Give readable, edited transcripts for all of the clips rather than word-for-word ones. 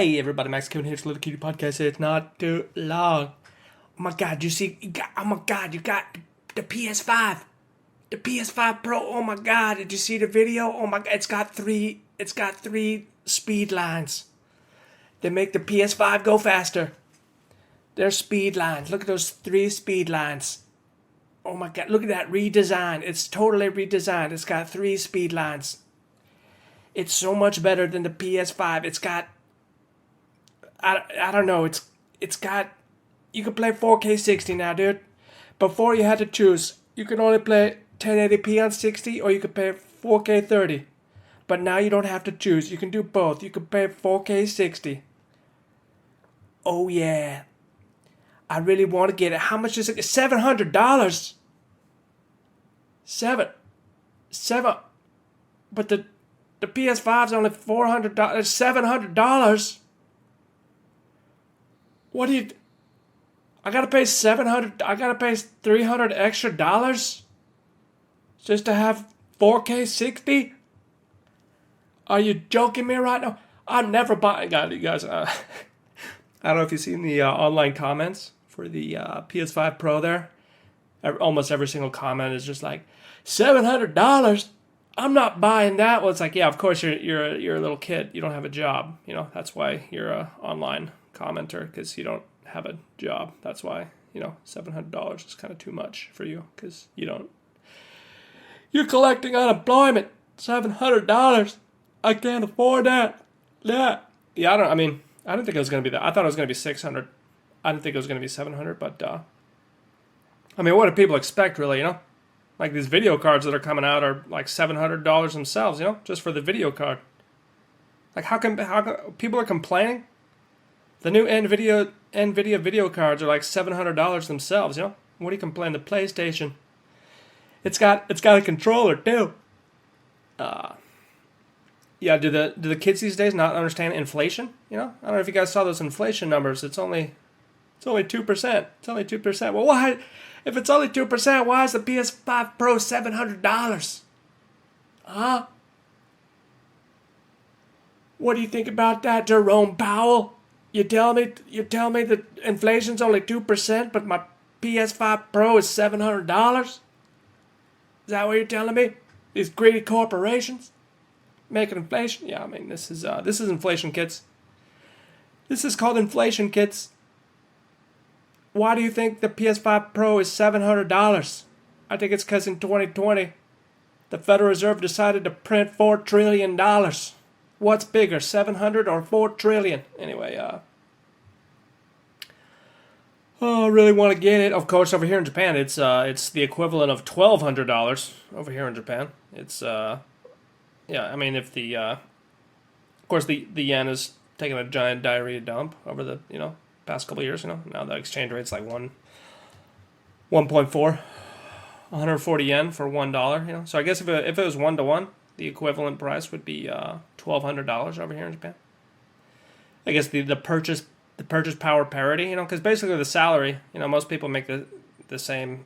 Hey everybody, Max Kevin here. It's Little Cutie Podcast. It's not too long. Oh my God, you got the PS5, the PS5 Pro. Oh my God, did you see the video? Oh my God, it's got three speed lines. They make the PS5 go faster. They're speed lines. Look at those three speed lines. Oh my God, look at that redesign. It's totally redesigned. It's got three speed lines. It's so much better than the PS5. It's got, I don't know, it's got, you can play 4K 60 now, dude. Before you had to choose. You can only play 1080p on 60 or you could play 4K 30. But now you don't have to choose. You can do both. You can play 4K 60. Oh yeah. I really want to get it. How much is it? $700. Seven. But the PS5's only $400. $700. What do you? I gotta pay $700. I gotta pay $300 extra dollars just to have 4K 60. Are you joking me right now? I'm never buying. God, you guys. I don't know if you've seen the online comments for the PS5 Pro. There, almost every single comment is just like $700. I'm not buying that. Well, it's like, yeah, of course you're a little kid. You don't have a job. You know, that's why you're a online commenter, because you don't have a job. That's why, $700 is kind of too much for you, because you're collecting unemployment. $700. I can't afford that. Yeah. Yeah, I didn't think it was going to be that. I thought it was going to be 600. I didn't think it was going to be 700, but what do people expect, really, Like these video cards that are coming out are like $700 themselves, just for the video card. Like how come people are complaining? The new Nvidia video cards are like $700 themselves, What do you complain? The PlayStation. It's got a controller too. Yeah, do the kids these days not understand inflation? I don't know if you guys saw those inflation numbers. It's only 2%. It's only 2%. Well, why? If it's only 2%, why is the PS5 Pro $700? Huh? What do you think about that, Jerome Powell? You tell me that inflation's only 2%, but my PS5 Pro is $700? Is that what you're telling me? These greedy corporations making inflation? Yeah, this is inflation, kids. This is called inflation, kids. Why do you think the PS5 Pro is $700? I think it's because in 2020, the Federal Reserve decided to print $4 trillion. What's bigger, 700 or 4 trillion? Anyway, I really want to get it. Of course, over here in Japan, it's the equivalent of $1,200 over here in Japan. It's if of course the yen is taking a giant diarrhea dump over the past couple of years. Now the exchange rate's like 1.4, 140 yen for $1. So I guess if it was 1-to-1. The equivalent price would be $1,200 over here in Japan. I guess the purchase power parity, because basically the salary, most people make the same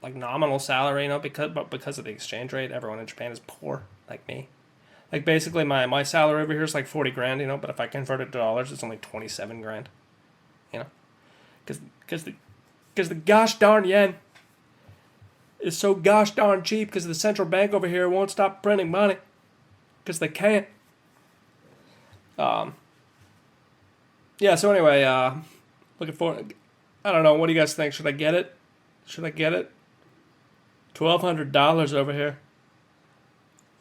like nominal salary, because of the exchange rate, everyone in Japan is poor like me. Like basically my salary over here is like 40 grand, but if I convert it to dollars, it's only 27 grand. Because the gosh darn yen is so gosh darn cheap, because the central bank over here won't stop printing money because they can't. So anyway, looking forward. I don't know. What do you guys think? Should I get it? $1,200 over here.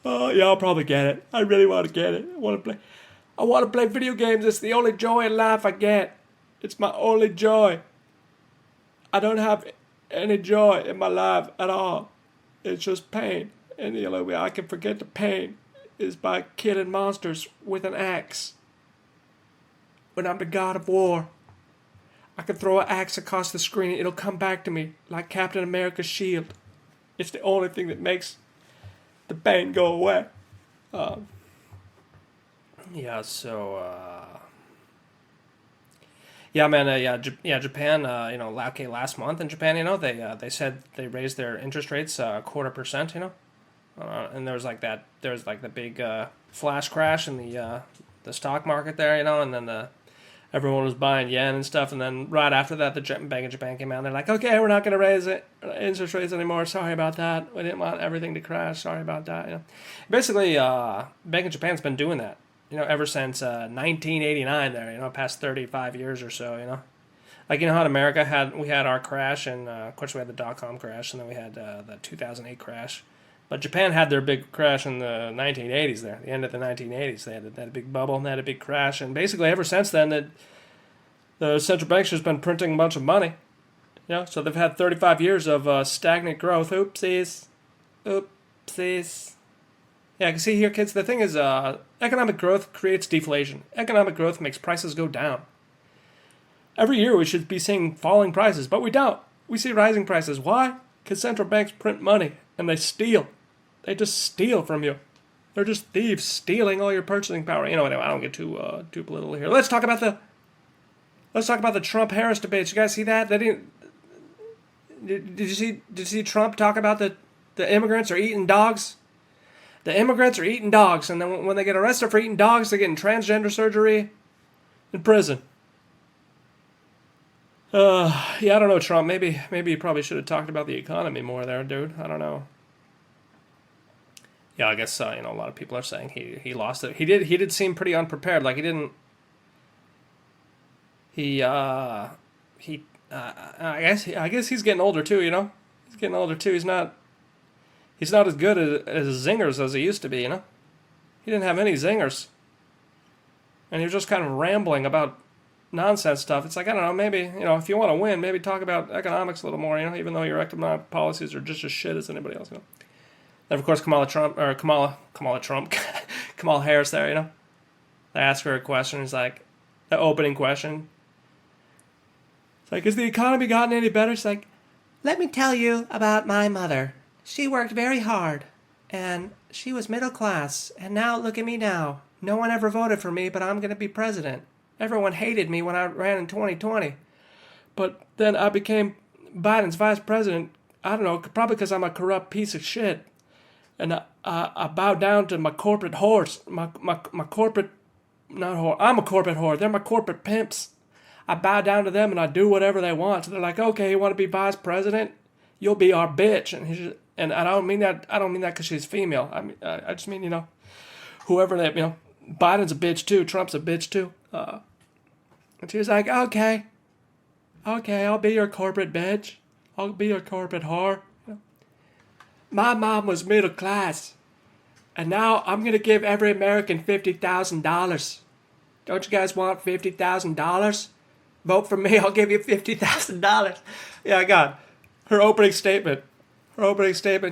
Oh yeah, I'll probably get it. I really want to get it. I want to play video games. It's the only joy in life I get. It's my only joy. I don't have any joy in my life at all. It's just pain. And the only way I can forget the pain is by killing monsters with an axe. When I'm the god of war, I can throw an axe across the screen and it'll come back to me like Captain America's shield. It's the only thing that makes the pain go away. Japan, okay, last month in Japan, they said they raised their interest rates 0.25%, and there was like the big flash crash in the the stock market there, and then everyone was buying yen and stuff, and then right after that, the Bank of Japan came out, and they're like, okay, we're not going to raise interest rates anymore. Sorry about that. We didn't want everything to crash. Sorry about that. Basically, Bank of Japan's been doing that, ever since 1989 there, past 35 years or so. Like, how in America we had our crash, and of course we had the dot-com crash, and then we had the 2008 crash. But Japan had their big crash in the 1980s there, the end of the 1980s. They had a big bubble, and they had a big crash. And basically ever since then, the central bank's just been printing a bunch of money. So they've had 35 years of stagnant growth. Oopsies. Yeah, I can see here, kids, the thing is economic growth creates deflation. Economic growth makes prices go down. Every year we should be seeing falling prices, but we don't. We see rising prices. Why? Because central banks print money, and they steal. They just steal from you. They're just thieves stealing all your purchasing power. Anyway, I don't get too political here. Let's talk about the Trump-Harris debates. You guys see that? Did you see Trump talk about the immigrants are eating dogs? The immigrants are eating dogs, and then when they get arrested for eating dogs, they're getting transgender surgery in prison. Yeah, I don't know, Trump. Maybe you probably should have talked about the economy more there, dude. I don't know. Yeah, I guess a lot of people are saying he lost it. He did seem pretty unprepared. Like he didn't. I guess he's getting older too. He's getting older too. He's not as good as zingers as he used to be. He didn't have any zingers, and he was just kind of rambling about nonsense stuff. It's like, I don't know, maybe, if you want to win, maybe talk about economics a little more, even though your economic policies are just as shit as anybody else, And of course, Kamala Harris there, They ask her a question, it's like, the opening question. It's like, has the economy gotten any better? It's like, let me tell you about my mother. She worked very hard, and she was middle class, and now look at me now. No one ever voted for me, but I'm going to be president. Everyone hated me when I ran in 2020. But then I became Biden's vice president, I don't know, probably because I'm a corrupt piece of shit. And I bow down to my corporate whores. My corporate, not whore, I'm a corporate whore. They're my corporate pimps. I bow down to them and I do whatever they want. So they're like, okay, you want to be vice president? You'll be our bitch. And I don't mean that because she's female. I just mean, whoever that, Biden's a bitch too. Trump's a bitch too. And she was like, okay, I'll be your corporate bitch. I'll be your corporate whore. My mom was middle class, and now I'm going to give every American $50,000. Don't you guys want $50,000? Vote for me, I'll give you $50,000. Yeah, God. Her opening statement,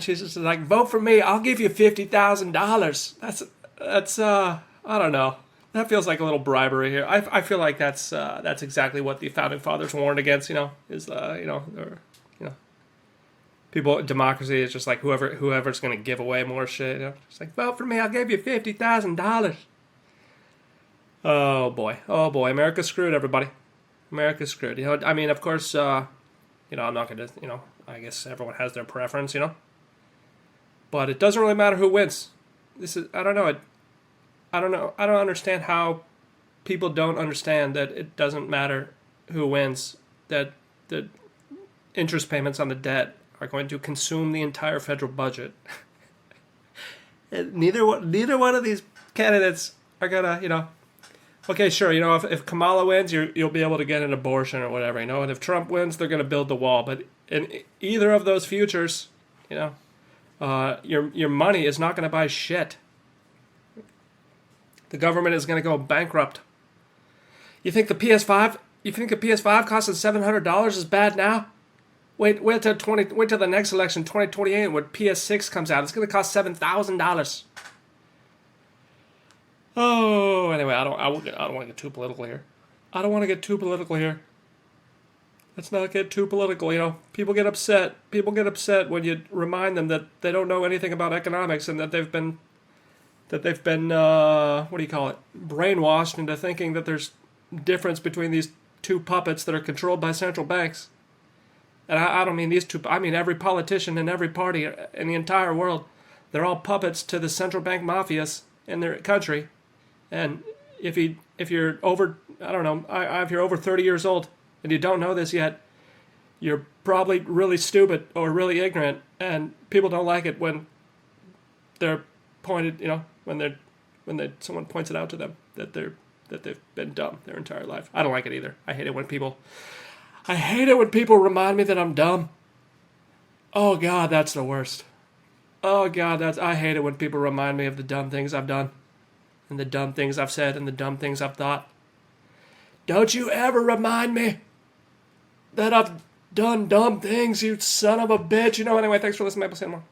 she's just like, vote for me, I'll give you $50,000. That's I don't know. That feels like a little bribery here. I feel like that's exactly what the founding fathers warned against. People. Democracy is just like whoever's going to give away more shit. It's like, vote for me, I'll give you $50,000. Oh boy, America's screwed, everybody. America's screwed. Of course, I'm not going to. I guess everyone has their preference. But it doesn't really matter who wins. I don't know. I don't understand how people don't understand that it doesn't matter who wins, that the interest payments on the debt are going to consume the entire federal budget. Neither one of these candidates are gonna, okay, sure, if Kamala wins, you'll be able to get an abortion or whatever, and if Trump wins, they're gonna build the wall. But in either of those futures, your money is not gonna buy shit. The government is going to go bankrupt. You think the PS5 costing $700 is bad now? Wait till the next election, 2028, when PS6 comes out. It's going to cost $7,000. Oh, anyway, I don't want to get too political here. Let's not get too political. People get upset. When you remind them that they don't know anything about economics and that they've been brainwashed into thinking that there's difference between these two puppets that are controlled by central banks. And I don't mean these two, I mean every politician in every party in the entire world. They're all puppets to the central bank mafias in their country. And if you're over, I don't know, if you're over 30 years old and you don't know this yet, you're probably really stupid or really ignorant, and people don't like it when they're pointed, when someone points it out to them that they've been dumb their entire life. I don't like it either. I hate it when people remind me that I'm dumb. Oh God, that's the worst. Oh God, I hate it when people remind me of the dumb things I've done, and the dumb things I've said, and the dumb things I've thought. Don't you ever remind me that I've done dumb things, you son of a bitch. Anyway, thanks for listening to Maple Cinema.